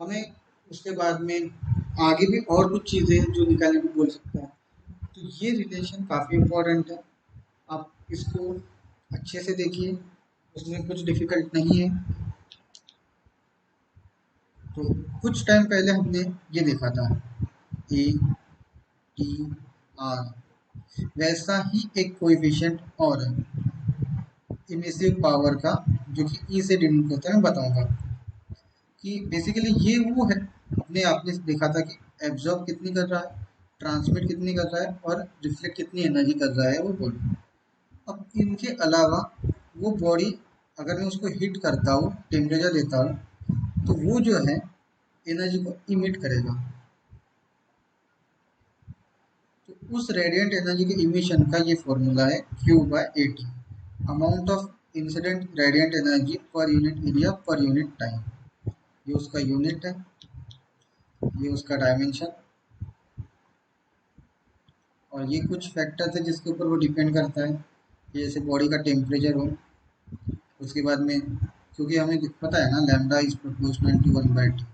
हमें उसके बाद में आगे भी और कुछ चीज़ें जो निकालने को बोल सकता है। तो ये रिलेशन काफ़ी इम्पोर्टेंट है, आप इसको अच्छे से देखिए, उसमें कुछ डिफिकल्ट नहीं है। तो कुछ टाइम पहले हमने ये देखा था, ए टी आर, वैसा ही एक कोएफिशिएंट और इमिसिव पावर का, जो कि ई से डिनोट होता है, मैं बताऊंगा कि बेसिकली ये वो है। अपने आपने देखा था कि एब्जॉर्ब कितनी कर रहा है, ट्रांसमिट कितनी कर रहा है, और रिफ्लेक्ट कितनी एनर्जी कर रहा है वो बॉडी। अब इनके अलावा वो बॉडी, अगर मैं उसको हिट करता हूँ, टेम्परेचर देता हूँ, तो वो जो है एनर्जी को इमिट करेगा। तो उस रेडिएंट एनर्जी के इमिशन का ये फॉर्मूला है Q/AT, amount of incident radiant energy per unit area per unit time. ये उसका यूनिट है, ये उसका डायमेंशन, और ये कुछ फैक्टर थे जिसके ऊपर वो डिपेंड करता है। जैसे बॉडी का टेम्परेचर हो, उसके बाद में क्योंकि हमें पता है ना लैम्डा इज प्रोपोर्शनल टू 1/2।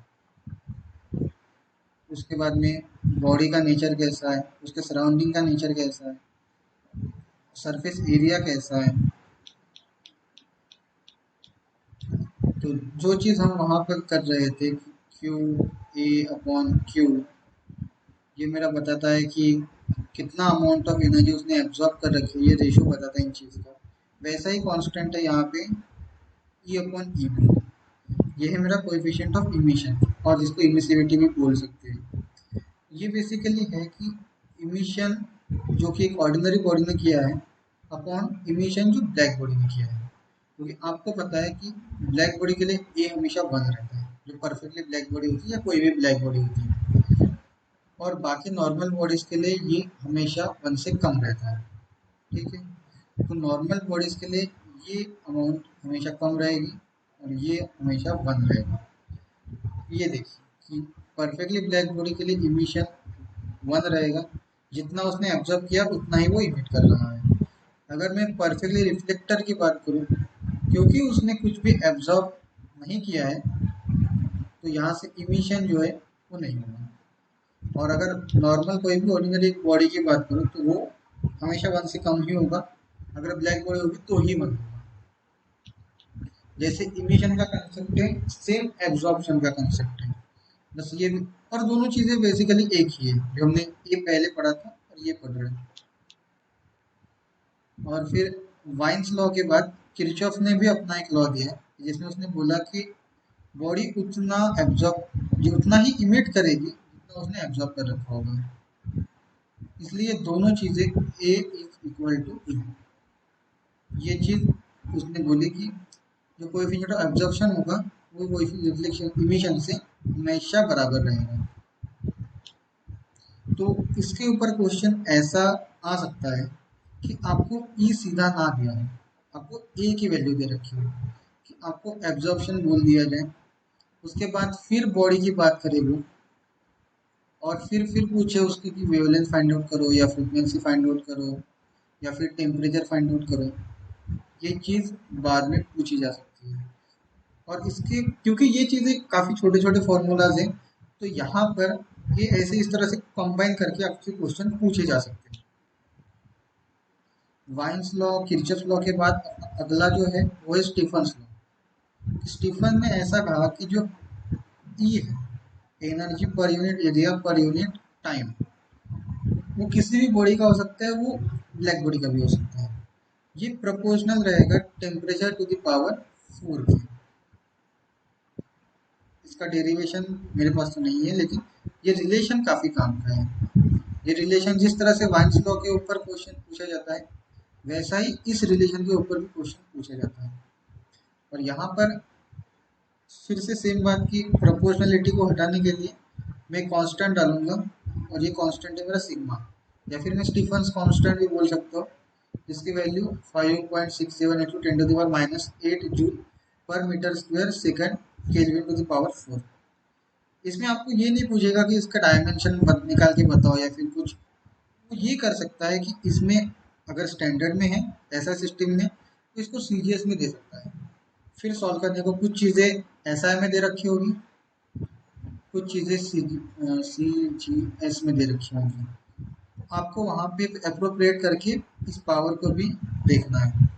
उसके बाद में बॉडी का नेचर कैसा है, उसके सराउंडिंग का नेचर कैसा है, सरफेस एरिया कैसा है। तो जो चीज़ हम वहाँ पर कर रहे थे क्यू ए अपॉन क्यू, ये मेरा बताता है कि कितना अमाउंट ऑफ एनर्जी उसने एब्जॉर्ब कर रखी है, ये रेशो बताता है इन चीज़ का। वैसा ही कांस्टेंट है यहाँ पे ई अपॉन ई बी, ये है मेरा कोएफिशिएंट ऑफ इमिशन, और जिसको इमिसिविटी भी बोल सकते हैं। ये बेसिकली है कि इमिशन जो कि एक ऑर्डिनरी बॉडी ने किया है अपॉन इमिशन जो ब्लैक बॉडी ने किया है। क्योंकि आपको पता है कि ब्लैक बॉडी के लिए ए हमेशा 1 रहता है, जो परफेक्टली ब्लैक बॉडी होती है या कोई भी ब्लैक बॉडी होती है, और बाकी नॉर्मल बॉडीज के लिए ये हमेशा 1 से कम रहता है। ठीक है, तो नॉर्मल बॉडीज के लिए ये अमाउंट हमेशा कम रहेगी और ये हमेशा 1 रहेगा। ये देखिए कि परफेक्टली ब्लैक बॉडी के लिए इमिशन 1 रहेगा, जितना उसने एब्जॉर्ब किया उतना ही वो इमिट कर रहा है। अगर मैं परफेक्टली रिफ्लेक्टर की बात करूँ, क्योंकि उसने कुछ भी एब्जॉर्ब नहीं किया है, तो यहाँ से इमिशन जो है वो नहीं होगा। और अगर नॉर्मल कोई भी ऑर्डिनरी बॉडी की बात करूँ तो वो हमेशा 1 से कम ही होगा, अगर ब्लैक बॉडी होगी तो ही 1 होगा। जैसे इमिशन का कंसेप्ट है, सेम एब्जॉर्प्शन का कंसेप्ट है, बस ये भी। और दोनों चीज़ें बेसिकली एक ही है, जो हमने ये पहले पढ़ा था और ये पढ़ रहे हैं। और फिर वाइन्स लॉ के बाद किरचॉफ ने भी अपना एक लॉ दिया, जिसमें उसने बोला कि बॉडी उतना एब्जॉर्ब उतना ही इमिट करेगी जितना उसने एब्जॉर्ब कर रखा होगा। इसलिए दोनों चीज़ें ए इज इक्वल टू ई, ये चीज़ उसने बोली कि जो कोएफिशिएंट ऑफ एब्जॉर्प्शन होगा वो कोएफिशिएंट रिफ्लेक्शन इमिशन से हमेशा बराबर रहेगा। तो इसके ऊपर क्वेश्चन ऐसा आ सकता है कि आपको ई सीधा ना दिया है, आपको ए की वैल्यू दे रखी है, कि आपको एब्जॉर्प्शन बोल दिया जाए, उसके बाद फिर बॉडी की बात करें वो, और फिर पूछे उसकी कि वेवलेंथ फाइंड आउट करो या फ्रीक्वेंसी फाइंड आउट करो या फिर टेम्परेचर फाइंड आउट करो, ये चीज़ बाद में पूछी जा सकती है। और इसके क्योंकि ये चीज़ें काफ़ी छोटे छोटे फॉर्मूलाज हैं, तो यहाँ पर ये ऐसे इस तरह से कंबाइन करके आपसे क्वेश्चन पूछे जा सकते हैं। वाइन्स लॉ, किरचॉफ लॉ के बाद अगला जो है वो है स्टीफन्स लॉ। स्टीफन ने ऐसा कहा कि जो ई है, energy per unit area per unit time, वो किसी भी बॉडी का हो सकता है, वो ब्लैक बॉडी का भी हो सकता है। ये प्रोपोर्शनल रहेगा टेम्परेचर टू द पावर 4 के। इसका डेरिवेशन मेरे पास तो नहीं है, लेकिन ये रिलेशन काफ़ी काम का है। ये रिलेशन जिस तरह से वाइन्स लॉ के ऊपर क्वेश्चन पूछा जाता है, वैसा ही इस रिलेशन के ऊपर भी क्वेश्चन पूछा जाता है। और यहाँ पर फिर से सेम बात की प्रोपोर्शनलिटी को हटाने के लिए मैं कांस्टेंट डालूंगा, और ये कांस्टेंट है मेरा सिग्मा, या फिर मैं स्टीफन्स कांस्टेंट भी बोल सकता हूँ, जिसकी वैल्यू 5.67 इंटू 10⁻⁸ joule per metre square second kelvin to the power 4। इसमें आपको ये नहीं पूछेगा कि इसका डायमेंशन निकाल के बताओ या फिर कुछ, वो ये कर सकता है कि इसमें अगर स्टैंडर्ड में है ऐसा सिस्टम में, तो इसको सीजीएस में दे सकता है। फिर सॉल्व करने को कुछ चीज़ें एसआई में दे रखी होगी, कुछ चीज़ें सीजीएस में दे रखी होंगी। आपको वहाँ पे अप्रोप्रिएट करके इस पावर को भी देखना है,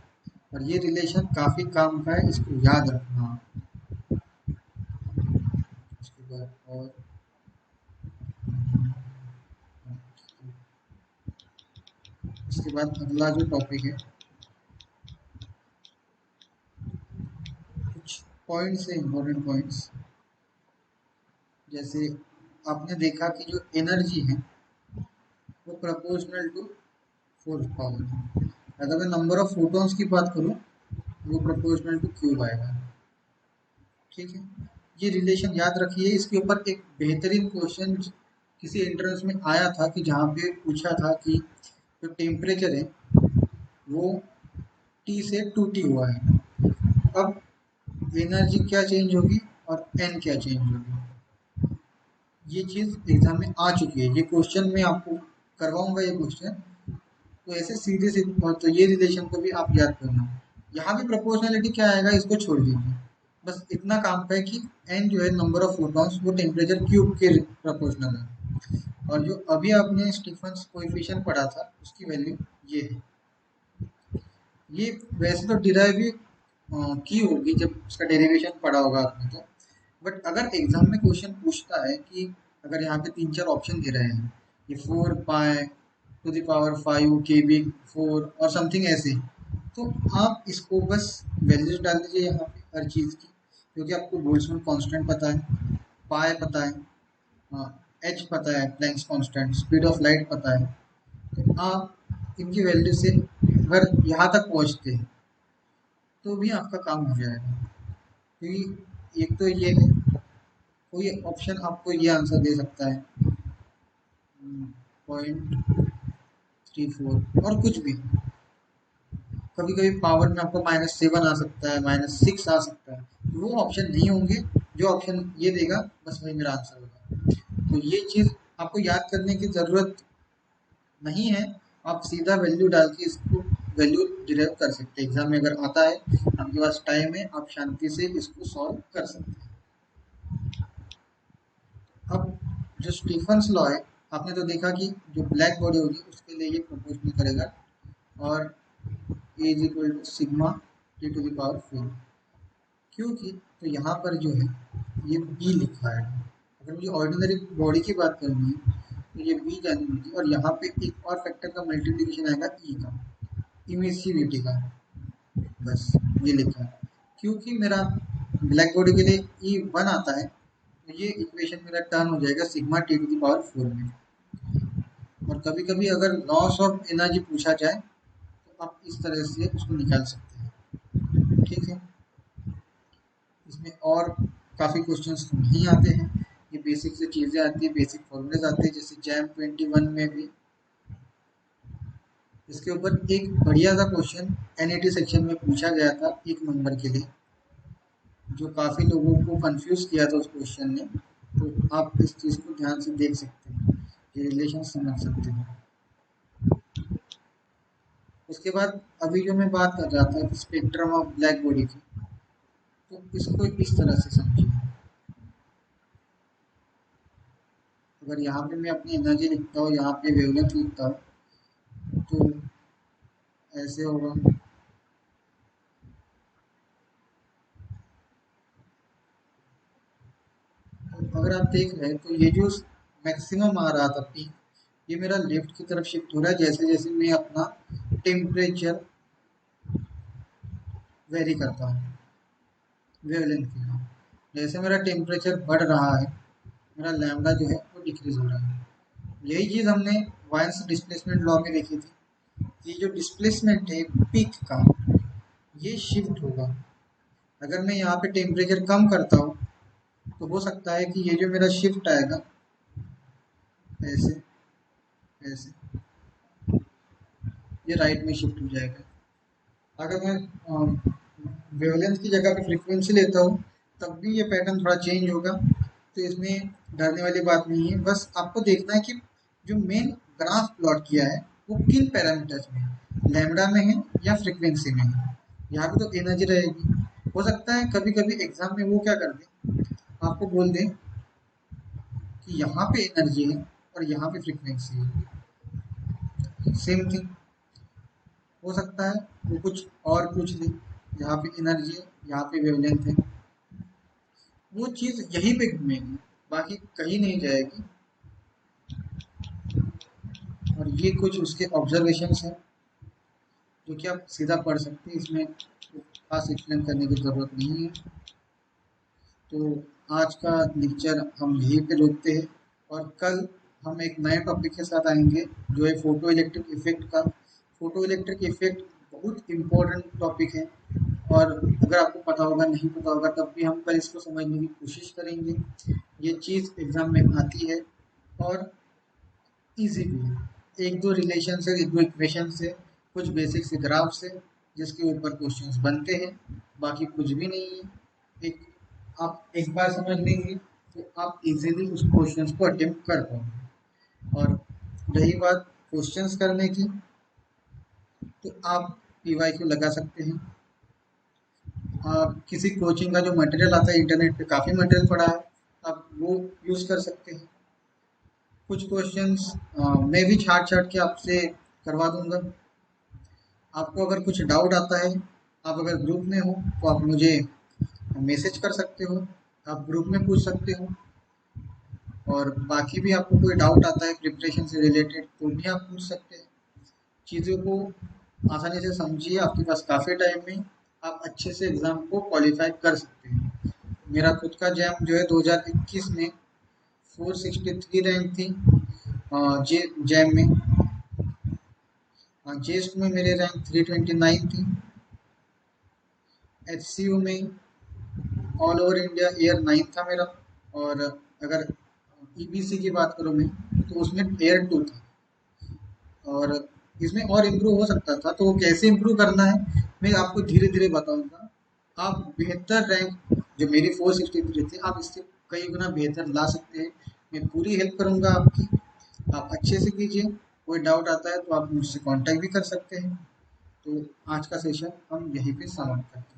और ये रिलेशन काफ़ी काम का है, इसको याद रखना। इसके बाद और इसके बाद अगला जो टॉपिक है, कुछ पॉइंट्स है, इम्पोर्टेंट पॉइंट्स। जैसे आपने देखा कि जो एनर्जी है वो प्रोपोर्शनल टू फोर्स पावर है। अगर मैं नंबर ऑफ फोटॉन्स की बात करूँ, वो प्रोपोर्शनल टू क्यूब आएगा। ठीक है, ये रिलेशन याद रखिए। इसके ऊपर एक बेहतरीन क्वेश्चन किसी एंट्रेंस में आया था, कि जहाँ पे पूछा था कि जो टेम्परेचर है वो T से 2T हुआ है, अब एनर्जी क्या चेंज होगी और एन क्या चेंज होगी। ये चीज़ एग्जाम में आ चुकी है, ये क्वेश्चन मैं आपको करवाऊंगा ये क्वेश्चन, तो ऐसे सीधे तो ये रिलेशन को भी आप याद करना। यहाँ भी प्रोपोर्शनलिटी क्या आएगा, इसको छोड़ दीजिए, बस इतना काम का है कि एन जो है नंबर ऑफ फोटॉन्स वो टेम्परेचर क्यूब के प्रोपोर्शनल है। और जो अभी आपने स्टीफन कोएफिशिएंट पढ़ा था उसकी वैल्यू ये है। ये वैसे तो डिराइव भी की होगी जब उसका डेरिवेशन पढ़ा होगा आपने तो। बट अगर एग्जाम में क्वेश्चन पूछता है कि अगर यहाँ पे 3-4 ऑप्शन दे रहे हैं, ये 4 पाई टू द पावर 5 के बी 4 और समथिंग ऐसे, तो आप इसको बस वैल्यूज डाल दीजिए यहाँ पे हर चीज़ की, क्योंकि आपको बोल्ट्जमान कांस्टेंट पता है, पाई पता है, एच पता है Planck's constant, speed of light पता है। तो आप इनकी वैल्यू से अगर यहाँ तक पहुँचते हैं तो भी आपका काम हो जाएगा। क्योंकि एक तो ये है, कोई ऑप्शन आपको ये आंसर दे सकता है 0.34 और कुछ भी। कभी कभी पावर में आपको -7 आ सकता है, -6 आ सकता है, तो वो ऑप्शन नहीं होंगे। जो ऑप्शन ये देगा बस वही मेरा आंसर होगा। तो ये चीज़ आपको याद करने की ज़रूरत नहीं है, आप सीधा वैल्यू डाल के इसको वैल्यू डिराइव कर सकते हैं। एग्जाम में अगर आता है, आपके पास टाइम है, आप शांति से इसको सॉल्व कर सकते हैं। अब जो स्टीफन्स लॉ है, आपने तो देखा कि जो ब्लैक बॉडी होगी उसके लिए ये प्रोपोर्शनल करेगा, और a is equal to sigma T to the power 4। क्योंकि तो यहाँ पर जो है ये बी लिखा है। अगर मुझे ऑर्डिनरी बॉडी की बात करनी है तो ये बी जानी होगी, और यहाँ पे एक और फैक्टर का मल्टीप्लिकेशन आएगा ई का, इमिसिविटी का, बस ये लिखा है। क्योंकि मेरा ब्लैक बॉडी के लिए ई 1 आता है, तो ये इक्वेशन मेरा टर्न हो जाएगा sigma T to the power 4 में। और कभी कभी अगर लॉस ऑफ एनर्जी पूछा जाए तो आप इस तरह से उसको निकाल सकते हैं। ठीक है, इसमें और काफ़ी क्वेश्चंस नहीं आते हैं, ये बेसिक से चीज़ें आती है, बेसिक फॉर्मूलेज आते हैं, जैसे जैम 21 में भी इसके ऊपर एक बढ़िया सा क्वेश्चन एनईटी सेक्शन में पूछा गया था 1 नंबर के लिए, जो काफ़ी लोगों को कंफ्यूज किया था उस क्वेश्चन ने। तो आप इस चीज़ को ध्यान से देख सकते हैं, ये रिलेशन समझ सकते हैं। उसके बाद अभी जो मैं बात कर रहा था स्पेक्ट्रम ऑफ ब्लैक बॉडी की, तो इसको इस तरह से समझिए। अगर यहाँ पे मैं अपनी एनर्जी लिखता हूँ, यहाँ पे वेवलेंथ लिखता हूँ, तो ऐसे होगा। तो अगर आप देख रहे हैं तो ये जो मैक्सिमम आ रहा था पीक, ये मेरा लेफ्ट की तरफ शिफ्ट हो रहा है जैसे जैसे मैं अपना टेम्परेचर वेरी करता हूँ वेवलेंथ के लिए। जैसे मेरा टेम्परेचर बढ़ रहा है, मेरा लैम्डा जो है वो डिक्रीज हो रहा है। यही चीज़ हमने वायंस डिस्प्लेसमेंट लॉ में देखी थी कि जो डिस्प्लेसमेंट है पीक का, ये शिफ्ट होगा। अगर मैं यहाँ पे टेम्परेचर कम करता हूँ तो हो सकता है कि ये जो मेरा शिफ्ट आएगा ऐसे ऐसे, ये राइट में शिफ्ट हो जाएगा। अगर मैं वेवलेंथ की जगह पे फ्रीक्वेंसी लेता हूँ तब भी ये पैटर्न थोड़ा चेंज होगा। तो इसमें डरने वाली बात नहीं है, बस आपको देखना है कि जो मेन ग्राफ प्लॉट किया है वो किन पैरामीटर्स में है, लैम्डा में है या फ्रीक्वेंसी में है। यहाँ पे तो एनर्जी रहेगी। हो सकता है कभी कभी एग्जाम में वो क्या कर दें, आपको बोल दें कि यहाँ पे एनर्जी है और यहाँ पे फ्रीक्वेंसी है, सेम थिंग। हो सकता है वो कुछ और पूछ ले, यहाँ पे एनर्जी है, यहाँ पे वेवलेंथ है, वो चीज़ यहीं पे घूमेगी, बाकी कहीं नहीं जाएगी। और ये कुछ उसके ऑब्जर्वेशंस हैं जो कि आप सीधा पढ़ सकते हैं, इसमें खास एक्सप्लेन करने की ज़रूरत नहीं है। तो आज का लेक्चर हम यहीं पे रोकते हैं, और कल हम एक नए टॉपिक के साथ आएंगे जो है फोटो इलेक्ट्रिक इफेक्ट का। फोटो इलेक्ट्रिक इफेक्ट बहुत इम्पोर्टेंट टॉपिक है, और अगर आपको पता होगा नहीं पता होगा तब भी हम कल इसको समझने की कोशिश करेंगे। ये चीज़ एग्ज़ाम में आती है और इजी भी है। एक दो रिलेशन से, एक दो इक्वेशन से, कुछ बेसिक से ग्राफ से, जिसके ऊपर क्वेश्चंस बनते हैं, बाकी कुछ भी नहीं है। एक आप एक बार समझ लेंगे तो आप इजीली उस क्वेश्चंस को अटेम्प्ट कर पाओगे। और रही बात क्वेश्चंस करने की, तो आप पीवाई क्यू लगा सकते हैं। किसी कोचिंग का जो मटेरियल आता है, इंटरनेट पे काफ़ी मटेरियल पड़ा है, आप वो यूज़ कर सकते हैं। कुछ क्वेश्चंस मैं भी छाट छाट के आपसे करवा दूंगा। आपको अगर कुछ डाउट आता है, आप अगर ग्रुप में हो तो आप मुझे मैसेज कर सकते हो, आप ग्रुप में पूछ सकते हो। और बाकी भी आपको कोई डाउट आता है प्रिपरेशन से रिलेटेड तो भी आप पूछ सकते हैं। चीज़ों को आसानी से समझिए, आपके पास काफ़ी टाइम में आप अच्छे से एग्ज़ाम को क्वालिफाई कर सकते हैं। मेरा खुद का जैम जो है 2021 में 463 रैंक थी। जे जैम में जेस्ट में मेरे रैंक 329 थी। एचसीयू में ऑल ओवर इंडिया एयर 9 था मेरा। और अगर ईबीसी की बात करूँ मैं तो उसमें एयर 2 था। और इसमें और इम्प्रूव हो सकता था, तो कैसे इम्प्रूव करना है मैं आपको धीरे धीरे बताऊंगा। आप बेहतर रैंक, जो मेरी 463 थी, आप इससे कई गुना बेहतर ला सकते हैं। मैं पूरी हेल्प करूंगा आपकी, आप अच्छे से कीजिए। कोई डाउट आता है तो आप मुझसे कांटेक्ट भी कर सकते हैं। तो आज का सेशन हम यहीं पे समाप्त करते हैं।